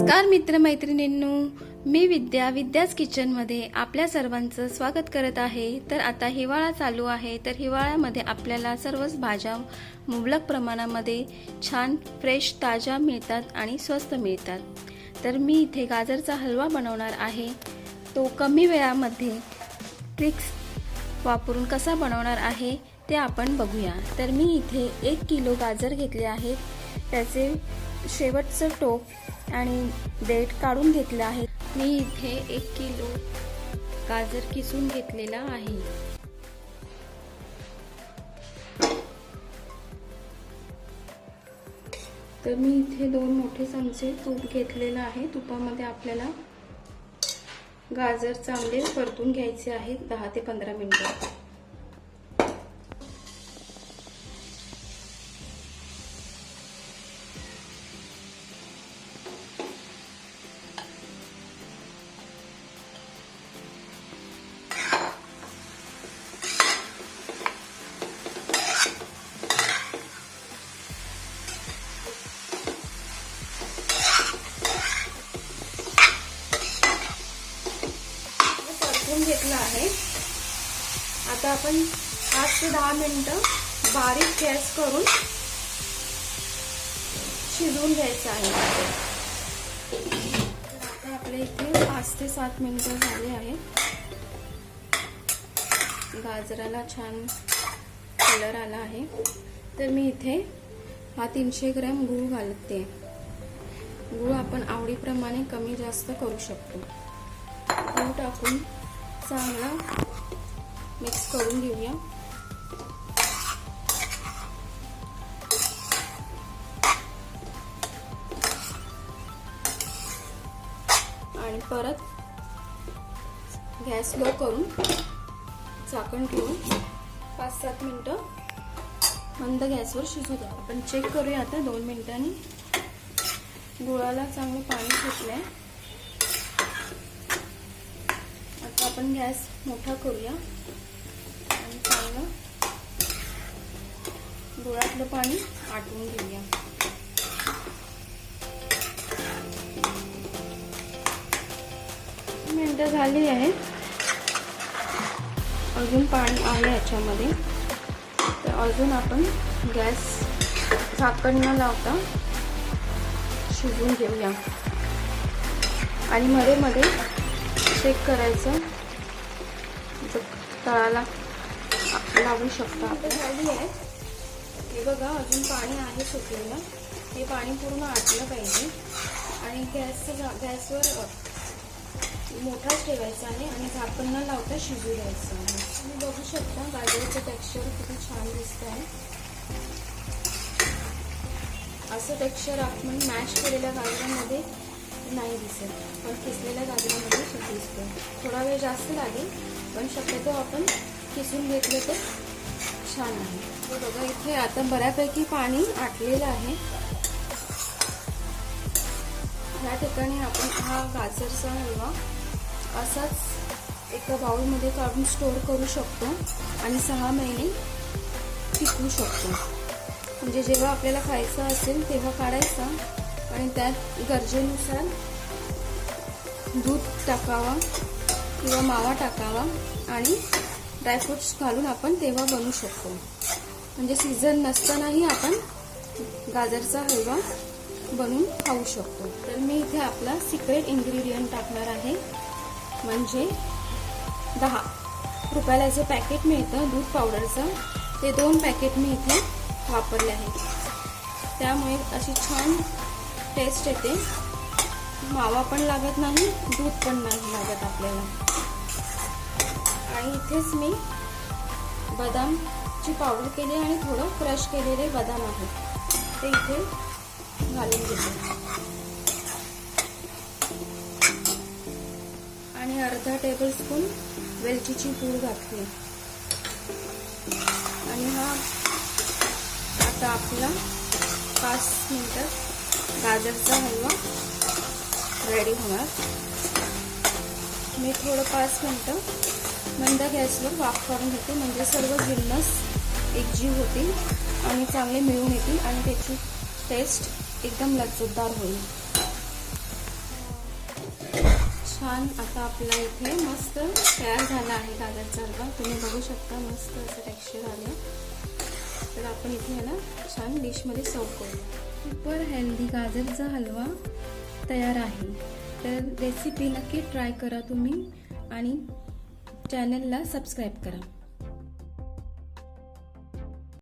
नमस्कार मित्रमैत्रिणींनो, मी विद्याज किचनमध्ये आपल्या सर्वांचं स्वागत करत आहे। तर आता हिवाळा चालू आहे, तर हिवाळ्यामध्ये आपल्याला सर्वच भाज्या मुबलक प्रमाणामध्ये छान फ्रेश ताजा मिळतात आणि स्वस्त मिळतात। तर मी इथे गाजरचा हलवा बनवणार आहे। तो कमी वेळामध्ये ट्रिक्स वापरून कसा बनवणार आहे ते आपण बघूया। तर मी इथे 1 किलो गाजर घेतले आहेत, त्याचे शेवटचं टोक आणि देठ काढून घेतले आहे। मी इथे 1 किलो गाजर किसून घेतलेला आहे। तर मी इथे 2 मोठे चमचे तूप घेतलेला आहे। तुपामध्ये आपल्याला गाजर चांगले परतून घ्यायचे आहेत 10 ते 15 मिनिटे। घेतला आहे। आता आपण 5 ते 10 मिनिटं बारीक गॅस करून शिजवून घ्यायचं आहे। आता आपल्या इथे 5 ते 7 मिनिटं झाले आहेत। गाजराला छान कलर आला आहे। तर मी इथे 300 ग्रॅम गूळ घालते। गूळ आपण आवडीप्रमाणे कमी जास्त करू शकतो। गूळ टाकून चांगला मिक्स करून घेऊया। आणि परत गॅस लो करून झाकण ठेवून 5-7 मिनिटं मंद गॅसवर शिजू द्या। आपण चेक करूया आता 2 मिनिटांनी। गुळाला चांगलं पाणी सुटलंय। आता आपण गॅस मोठा करूया आणि चांगलं गुळातलं पाणी आटवून घेऊया। मिनिटं झाली आहेत, अजून पाणी आहे याच्यामध्ये। तर अजून आपण गॅस झाकण न लावता शिजवून घेऊया आणि मध्ये मध्ये चेक करायचं, तळाला लावू शकता आपण। झाली आहे हे बघा, अजून पाणी आहे सुटलेलं। हे पाणी पूर्ण आटलं पाहिजे आणि गॅसवर मोठाच ठेवायचा आहे आणि झाकण न लावता शिजू द्यायचं आहे। तुम्ही बघू शकता गाजराचं टेक्स्चर किती छान दिसत आहे। असं टेक्स्चर आपण मॅश केलेल्या गाजरामध्ये नाही दिसत, पण किसलेल्या गाजरामध्ये दिसतो। थोडा वेळ जास्त लागेल, पण शक्यतो आपण किसून घेतलं तर छान आहे। हे बघा, इथे आता बऱ्यापैकी पाणी आटलेलं आहे। या ठिकाणी आपण हा गाजरचा हलवा असाच एका बाउलमध्ये काढून स्टोर करू शकतो आणि 6 महिने टिकवू शकतो। म्हणजे जेव्हा आपल्याला खायचं असेल तेव्हा काढायचा आणि त्यात गरजेनुसार दूध टाकावा किंवा मावा टाकावा आणि ड्रायफ्रुट्स घालून आपण तेव्हा बनवू शकतो। म्हणजे सीझन नसतानाही आपण गाजरचा हलवा बनवून खाऊ शकतो। तर मी इथे आपला सिक्रेट इन्ग्रेडियंट टाकणार आहे, म्हणजे 10 रुपयाला याचं पॅकेट मिळतं दूध पावडरचं, ते 2 पॅकेट मी इथे वापरले आहे। त्यामुळे अशी छान टेस्ट येते, मावा पण लागत नाही, दूध पण नाही लागत आपल्याला। आणि इथेच मी बदामची पावडर केली आणि थोडं क्रश केलेले बदाम आहेत ते इथे घालून घेते आणि अर्धा टेबलस्पून वेलचीची पूड घातली। आणि हा आता आपला 5 मिनिटात गाजरचा हलवा रेडी होणार। मी थोडं 5 मिनिटं मंद गॅसवर वाफ करून घेते, म्हणजे सर्व जिन्नस एकजीव होतील आणि चांगले मिळून येतील आणि त्याची टेस्ट एकदम लज्जतदार होईल। छान आता आपला इथे मस्त तयार झाला आहे गाजरचा हलवा. तुम्ही बघू शकता मस्त असं टेक्स्चर आलं. तर आपण इथे याला छान डिशमध्ये सर्व करूया. सुपर हेल्दी गाजरचा हलवा तयार आहे. तर रेसिपी नक्की ट्राय करा तुम्ही आणि चॅनलला सबस्क्राईब करा.